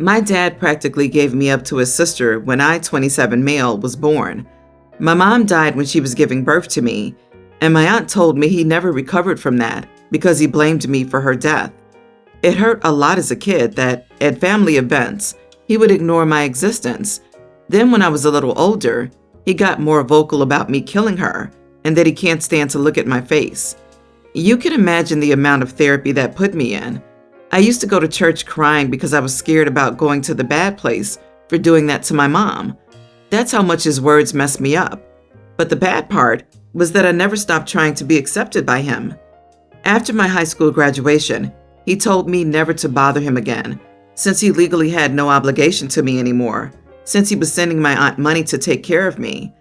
My dad practically gave me up to his sister when I, 27 male, was born. My mom died when she was giving birth to me, and my aunt told me he never recovered from that because he blamed me for her death. It hurt a lot as a kid that, at family events, he would ignore my existence. Then when I was a little older, he got more vocal about me killing her and that he can't stand to look at my face. You can imagine the amount of therapy that put me in. I used to go to church crying because I was scared about going to the bad place for doing that to my mom. That's how much his words messed me up. But the bad part was that I never stopped trying to be accepted by him. After my high school graduation, he told me never to bother him again, since he legally had no obligation to me anymore, since he was sending my aunt money to take care of me.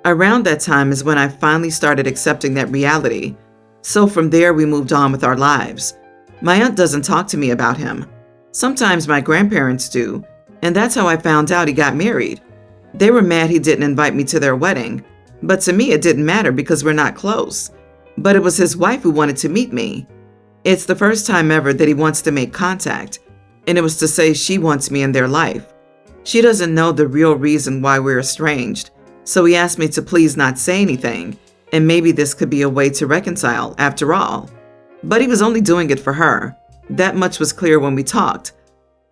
Around that time is when I finally started accepting that reality. So from there, we moved on with our lives. My aunt doesn't talk to me about him. Sometimes my grandparents do, and that's how I found out he got married. They were mad he didn't invite me to their wedding, but to me it didn't matter because we're not close. But it was his wife who wanted to meet me. It's the first time ever that he wants to make contact, and it was to say she wants me in their life. She doesn't know the real reason why we're estranged, so he asked me to please not say anything, and maybe this could be a way to reconcile after all. But he was only doing it for her. That much was clear when we talked.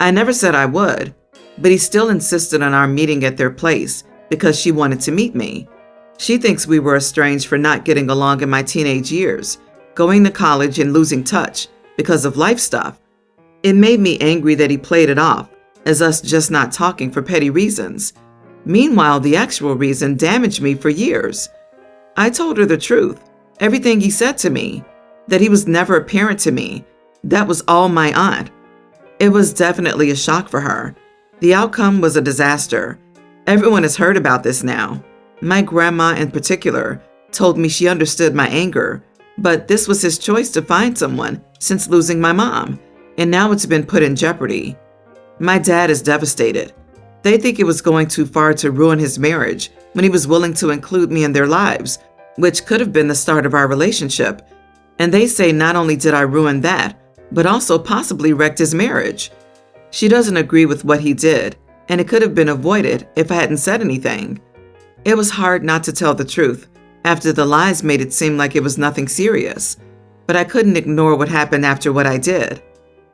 I never said I would, but he still insisted on our meeting at their place because she wanted to meet me. She thinks we were estranged for not getting along in my teenage years, going to college and losing touch because of life stuff. It made me angry that he played it off as us just not talking for petty reasons. Meanwhile, the actual reason damaged me for years. I told her the truth, everything he said to me, that he was never a parent to me. That was all my aunt. It was definitely a shock for her. The outcome was a disaster. Everyone has heard about this now. My grandma in particular told me she understood my anger, but this was his choice to find someone since losing my mom, and now it's been put in jeopardy. My dad is devastated. They think it was going too far to ruin his marriage when he was willing to include me in their lives, which could have been the start of our relationship. And they say not only did I ruin that, but also possibly wrecked his marriage. She doesn't agree with what he did, and it could have been avoided if I hadn't said anything. It was hard not to tell the truth after the lies made it seem like it was nothing serious, but I couldn't ignore what happened after what I did.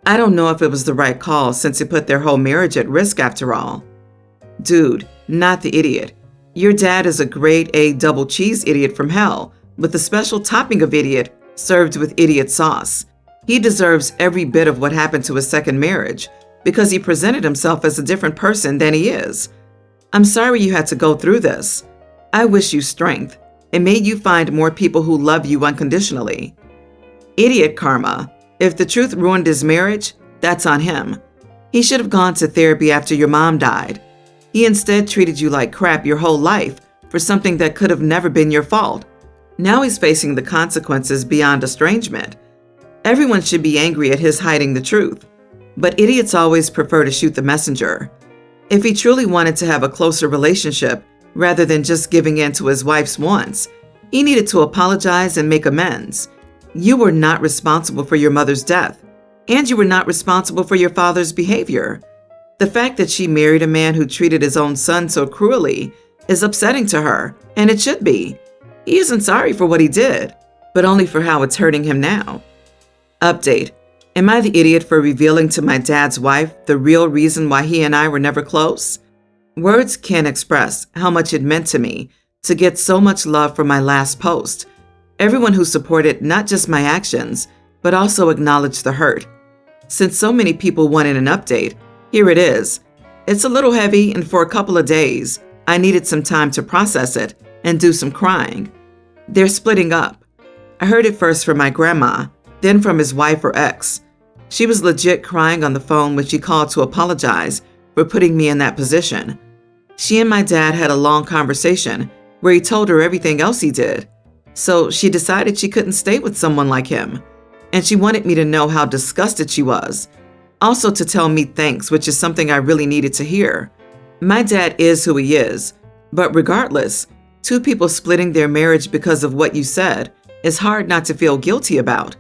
I don't know if it was the right call since it put their whole marriage at risk after all. Dude, not the idiot. Your dad is a grade A double cheese idiot from hell with a special topping of idiot served with idiot sauce. He deserves every bit of what happened to his second marriage because he presented himself as a different person than he is. I'm sorry you had to go through this. I wish you strength and may you find more people who love you unconditionally. Idiot karma. If the truth ruined his marriage, that's on him. He should have gone to therapy after your mom died. He instead treated you like crap your whole life for something that could have never been your fault. Now he's facing the consequences beyond estrangement. Everyone should be angry at his hiding the truth, but idiots always prefer to shoot the messenger. If he truly wanted to have a closer relationship rather than just giving in to his wife's wants, he needed to apologize and make amends. You were not responsible for your mother's death, and you were not responsible for your father's behavior. The fact that she married a man who treated his own son so cruelly is upsetting to her, and it should be. He isn't sorry for what he did, but only for how it's hurting him now. Update. Am I the idiot for revealing to my dad's wife the real reason why he and I were never close? Words can't express how much it meant to me to get so much love from my last post. Everyone who supported not just my actions, but also acknowledged the hurt. Since so many people wanted an update, here it is. It's a little heavy, and for a couple of days, I needed some time to process it and do some crying. They're splitting up. I heard it first from my grandma, then from his wife or ex. She was legit crying on the phone when she called to apologize for putting me in that position. She and my dad had a long conversation where he told her everything else he did. So she decided she couldn't stay with someone like him, and she wanted me to know how disgusted she was. Also to tell me thanks, which is something I really needed to hear. My dad is who he is, but regardless, two people splitting their marriage because of what you said is hard not to feel guilty about.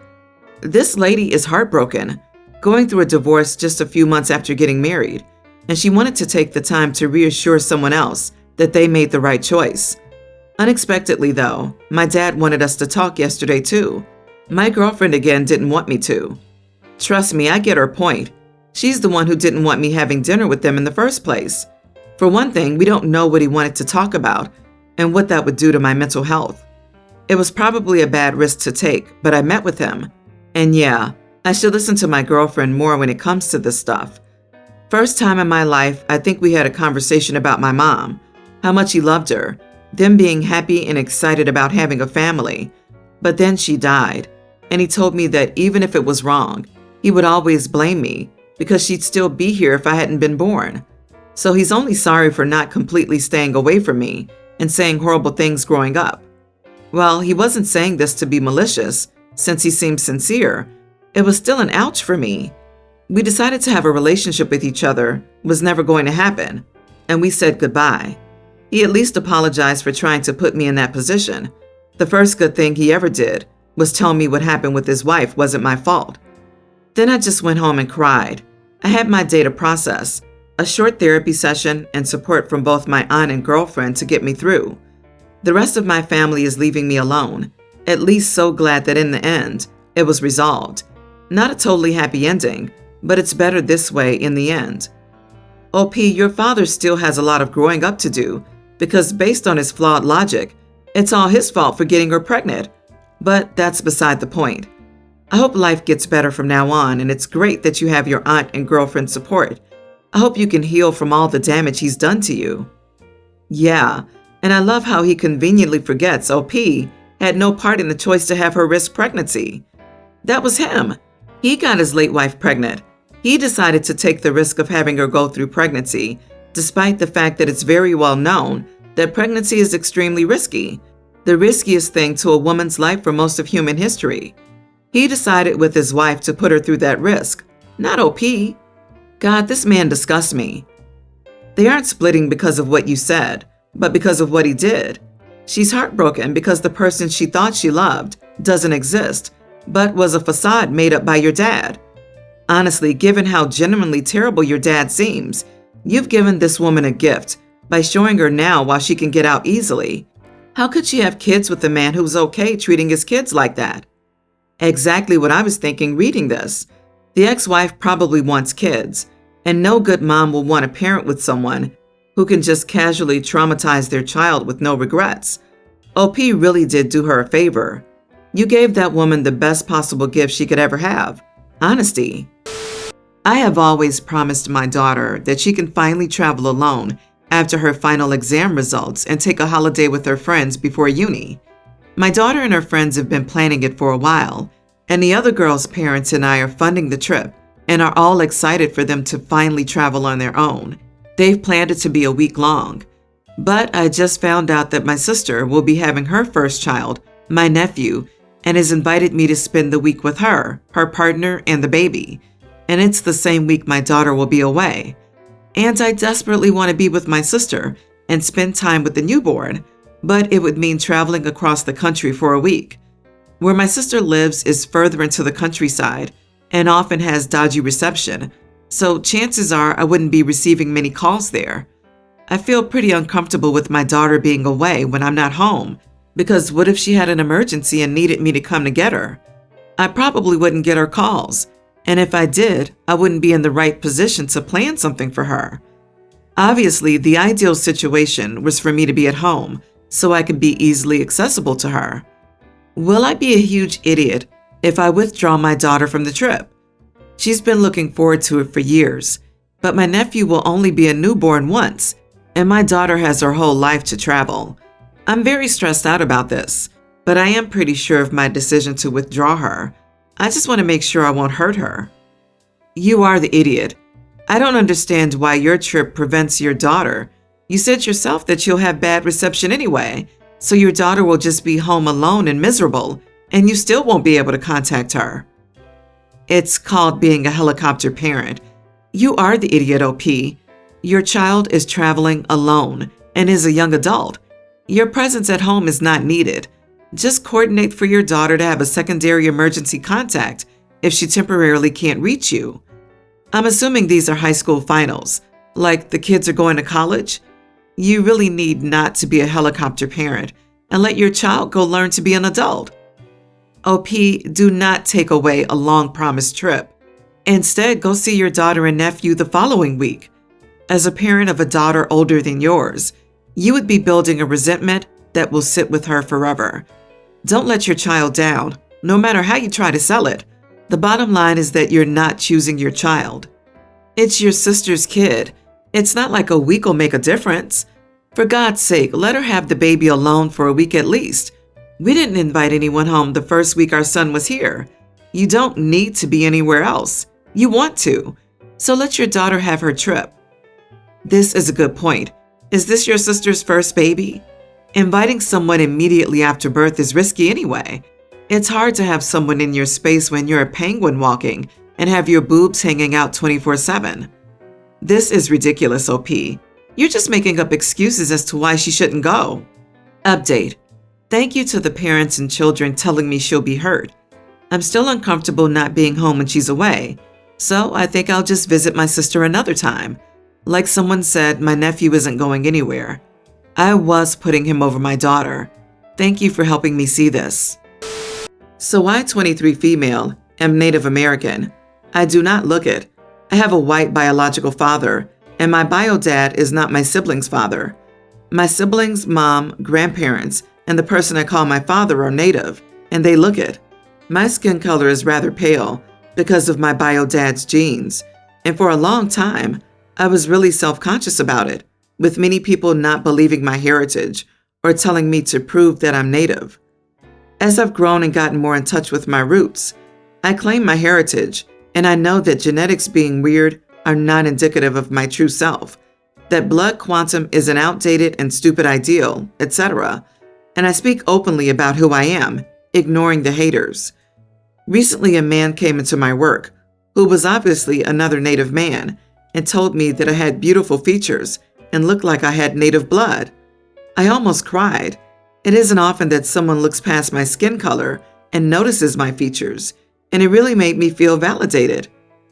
This lady is heartbroken, going through a divorce just a few months after getting married, and she wanted to take the time to reassure someone else that they made the right choice. Unexpectedly, though, my dad wanted us to talk yesterday too. My girlfriend again didn't want me to. Trust me, I get her point. She's the one who didn't want me having dinner with them in the first place. For one thing, we don't know what he wanted to talk about and what that would do to my mental health. It was probably a bad risk to take, but I met with him. And yeah, I should listen to my girlfriend more when it comes to this stuff. First time in my life, I think we had a conversation about my mom, how much he loved her, them being happy and excited about having a family. But then she died, and he told me that even if it was wrong, he would always blame me because she'd still be here if I hadn't been born. So he's only sorry for not completely staying away from me and saying horrible things growing up. Well, he wasn't saying this to be malicious, since he seemed sincere. It was still an ouch for me. We decided to have a relationship with each other was never going to happen, and we said goodbye. He at least apologized for trying to put me in that position. The first good thing he ever did was tell me what happened with his wife wasn't my fault. Then I just went home and cried. I had my day to process, a short therapy session and support from both my aunt and girlfriend to get me through. The rest of my family is leaving me alone, at least so glad that in the end, it was resolved. Not a totally happy ending, but it's better this way in the end. OP, your father still has a lot of growing up to do, because based on his flawed logic, it's all his fault for getting her pregnant. But that's beside the point. I hope life gets better from now on, and it's great that you have your aunt and girlfriend support. I hope you can heal from all the damage he's done to you. Yeah, and I love how he conveniently forgets OP had no part in the choice to have her risk pregnancy. That was him. He got his late wife pregnant. He decided to take the risk of having her go through pregnancy, despite the fact that it's very well known that pregnancy is extremely risky, the riskiest thing to a woman's life for most of human history. He decided with his wife to put her through that risk, not OP. God, this man disgusts me. They aren't splitting because of what you said, but because of what he did. She's heartbroken because the person she thought she loved doesn't exist, but was a facade made up by your dad. Honestly, given how genuinely terrible your dad seems, you've given this woman a gift by showing her now why she can get out easily. How could she have kids with a man who's okay treating his kids like that? Exactly what I was thinking reading this. The ex-wife probably wants kids, and no good mom will want to parent with someone who can just casually traumatize their child with no regrets. OP really did do her a favor. You gave that woman the best possible gift she could ever have: honesty. I have always promised my daughter that she can finally travel alone after her final exam results and take a holiday with her friends before uni. My daughter and her friends have been planning it for a while, and the other girls' parents and I are funding the trip and are all excited for them to finally travel on their own. They've planned it to be a week long. But I just found out that my sister will be having her first child, my nephew, and has invited me to spend the week with her, her partner, and the baby. And it's the same week my daughter will be away. And I desperately want to be with my sister and spend time with the newborn, but it would mean traveling across the country for a week. Where my sister lives is further into the countryside and often has dodgy reception, so chances are I wouldn't be receiving many calls there. I feel pretty uncomfortable with my daughter being away when I'm not home, because what if she had an emergency and needed me to come to get her? I probably wouldn't get her calls, and if I did, I wouldn't be in the right position to plan something for her. Obviously, the ideal situation was for me to be at home, so I could be easily accessible to her. Will I be a huge idiot if I withdraw my daughter from the trip? She's been looking forward to it for years, but my nephew will only be a newborn once, and my daughter has her whole life to travel. I'm very stressed out about this, but I am pretty sure of my decision to withdraw her. I just want to make sure I won't hurt her. You are the idiot. I don't understand why your trip prevents your daughter. You said yourself that you'll have bad reception anyway, so your daughter will just be home alone and miserable, and you still won't be able to contact her. It's called being a helicopter parent. You are the idiot, OP. Your child is traveling alone and is a young adult. Your presence at home is not needed. Just coordinate for your daughter to have a secondary emergency contact if she temporarily can't reach you. I'm assuming these are high school finals, like the kids are going to college, you really need not to be a helicopter parent and let your child go learn to be an adult. OP, do not take away a long promised trip. Instead, go see your daughter and nephew the following week. As a parent of a daughter older than yours, you would be building a resentment that will sit with her forever. Don't let your child down, no matter how you try to sell it. The bottom line is that you're not choosing your child. It's your sister's kid. It's not like a week will make a difference. For God's sake, let her have the baby alone for a week at least. We didn't invite anyone home the first week our son was here. You don't need to be anywhere else. You want to. So let your daughter have her trip. This is a good point. Is this your sister's first baby? Inviting someone immediately after birth is risky anyway. It's hard to have someone in your space when you're a penguin walking and have your boobs hanging out 24/7. This is ridiculous, OP. You're just making up excuses as to why she shouldn't go. Update. Thank you to the parents and children telling me she'll be hurt. I'm still uncomfortable not being home when she's away, so I think I'll just visit my sister another time. Like someone said, my nephew isn't going anywhere. I was putting him over my daughter. Thank you for helping me see this. So I, 23 female, am Native American. I do not look it. I have a white biological father, and my bio dad is not my sibling's father. My siblings, mom, grandparents, and the person I call my father are Native, and they look it. My skin color is rather pale because of my bio dad's genes, and for a long time, I was really self-conscious about it, with many people not believing my heritage or telling me to prove that I'm Native. As I've grown and gotten more in touch with my roots, I claim my heritage, and I know that genetics being weird are not indicative of my true self, that blood quantum is an outdated and stupid ideal, etc., and I speak openly about who I am, ignoring the haters. Recently, a man came into my work, who was obviously another Native man, and told me that I had beautiful features and looked like I had Native blood. I almost cried. It isn't often that someone looks past my skin color and notices my features, and it really made me feel validated.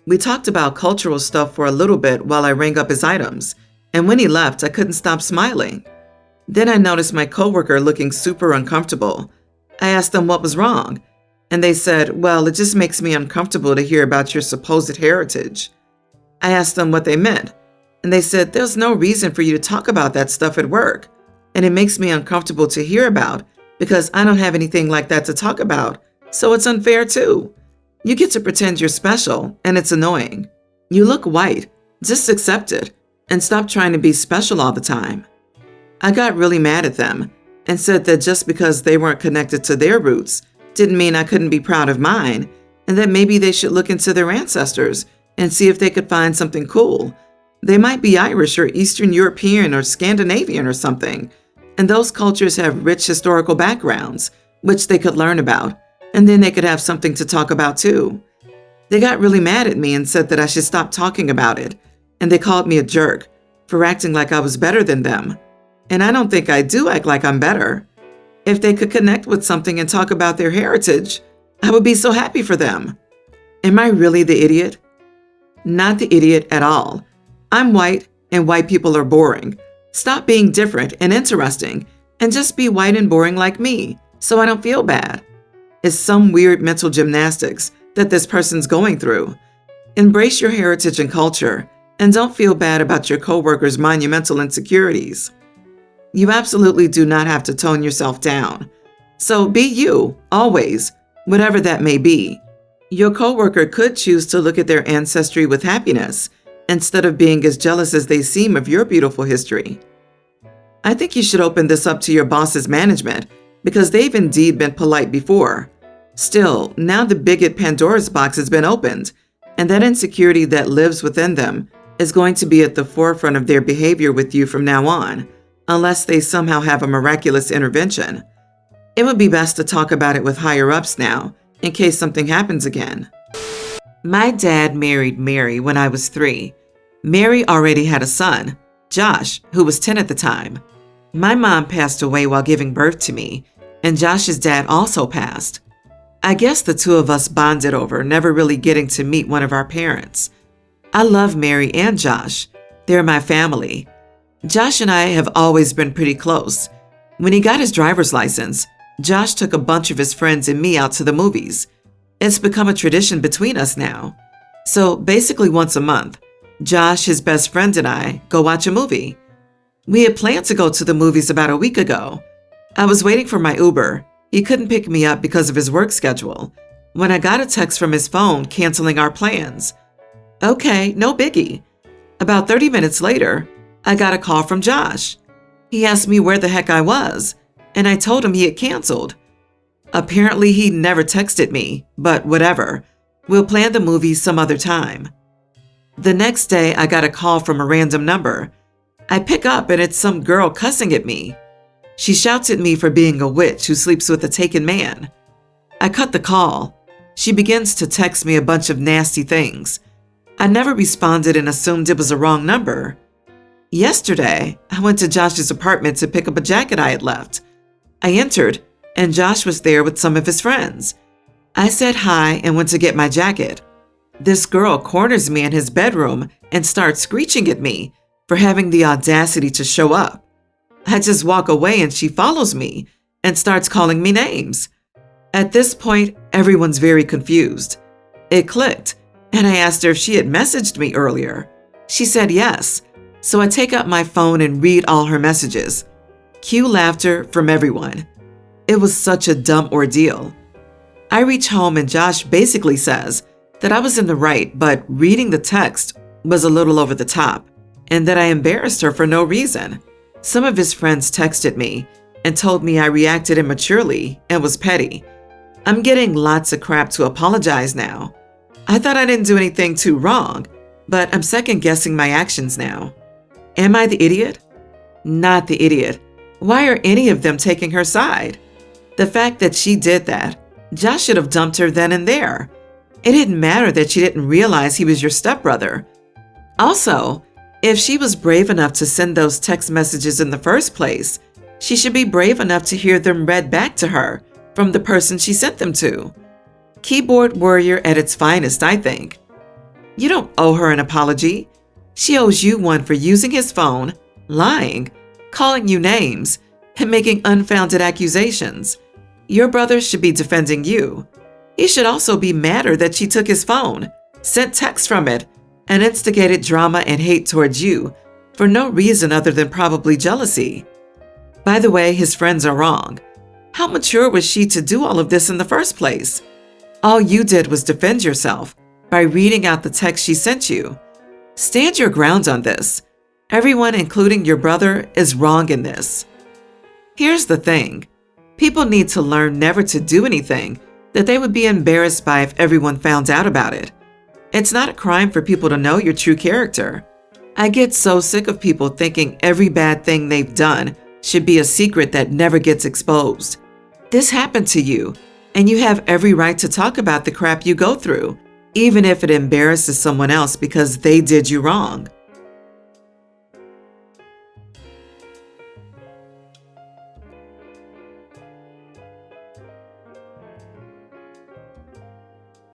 We talked about cultural stuff for a little bit while I rang up his items, and when he left, I couldn't stop smiling. Then I noticed my coworker looking super uncomfortable. I asked them what was wrong, and they said, well, it just makes me uncomfortable to hear about your supposed heritage. I asked them what they meant, and they said, there's no reason for you to talk about that stuff at work, and it makes me uncomfortable to hear about because I don't have anything like that to talk about, so it's unfair too. You get to pretend you're special, and it's annoying. You look white, just accept it, and stop trying to be special all the time. I got really mad at them and said that just because they weren't connected to their roots didn't mean I couldn't be proud of mine, and that maybe they should look into their ancestors and see if they could find something cool. They might be Irish or Eastern European or Scandinavian or something, and those cultures have rich historical backgrounds, which they could learn about, and then they could have something to talk about too. They got really mad at me and said that I should stop talking about it, and they called me a jerk for acting like I was better than them. And I don't think I do act like I'm better. If they could connect with something and talk about their heritage, I would be so happy for them. Am I really the idiot? Not the idiot at all. I'm white, and white people are boring. Stop being different and interesting, and just be white and boring like me, so I don't feel bad. It's some weird mental gymnastics that this person's going through. Embrace your heritage and culture, and don't feel bad about your coworkers' monumental insecurities. You absolutely do not have to tone yourself down. So be you, always, whatever that may be. Your coworker could choose to look at their ancestry with happiness instead of being as jealous as they seem of your beautiful history. I think you should open this up to your boss's management because they've indeed been polite before. Still, now the bigot Pandora's box has been opened, and that insecurity that lives within them is going to be at the forefront of their behavior with you from now on, unless they somehow have a miraculous intervention. It would be best to talk about it with higher-ups now, in case something happens again. My dad married Mary when I was 3. Mary already had a son, Josh, who was 10 at the time. My mom passed away while giving birth to me, and Josh's dad also passed. I guess the two of us bonded over never really getting to meet one of our parents. I love Mary and Josh. They're my family. Josh and I have always been pretty close. When he got his driver's license, Josh took a bunch of his friends and me out to the movies. It's become a tradition between us now. So basically once a month, Josh, his best friend, and I go watch a movie. We had planned to go to the movies about a week ago. I was waiting for my Uber. He couldn't pick me up because of his work schedule, when I got a text from his phone canceling our plans. Okay, no biggie. About 30 minutes later, I got a call from Josh. He asked me where the heck I was, and I told him he had canceled. Apparently, he never texted me, but whatever. We'll plan the movie some other time. The next day, I got a call from a random number. I pick up and it's some girl cussing at me. She shouts at me for being a witch who sleeps with a taken man. I cut the call. She begins to text me a bunch of nasty things. I never responded and assumed it was a wrong number. Yesterday, I went to Josh's apartment to pick up a jacket I had left. I entered, and Josh was there with some of his friends. I said hi and went to get my jacket. This girl corners me in his bedroom and starts screeching at me for having the audacity to show up. I just walk away and she follows me and starts calling me names. At this point, everyone's very confused. It clicked, and I asked her if she had messaged me earlier. She said yes, so I take out my phone and read all her messages. Cue laughter from everyone. It was such a dumb ordeal. I reach home and Josh basically says that I was in the right, but reading the text was a little over the top, and that I embarrassed her for no reason. Some of his friends texted me and told me I reacted immaturely and was petty. I'm getting lots of crap to apologize now. I thought I didn't do anything too wrong, but I'm second-guessing my actions now. Am I the idiot? Not the idiot. Why are any of them taking her side? The fact that she did that, Josh should have dumped her then and there. It didn't matter that she didn't realize he was your stepbrother. Also, if she was brave enough to send those text messages in the first place, she should be brave enough to hear them read back to her from the person she sent them to. Keyboard warrior at its finest, I think. You don't owe her an apology. She owes you one for using his phone, lying, calling you names, and making unfounded accusations. Your brother should be defending you. He should also be madder that she took his phone, sent texts from it, and instigated drama and hate towards you for no reason other than probably jealousy. By the way, his friends are wrong. How mature was she to do all of this in the first place? All you did was defend yourself by reading out the text she sent you. Stand your ground on this. Everyone, including your brother, is wrong in this. Here's the thing. People need to learn never to do anything that they would be embarrassed by if everyone found out about it. It's not a crime for people to know your true character. I get so sick of people thinking every bad thing they've done should be a secret that never gets exposed. This happened to you, and you have every right to talk about the crap you go through, even if it embarrasses someone else because they did you wrong.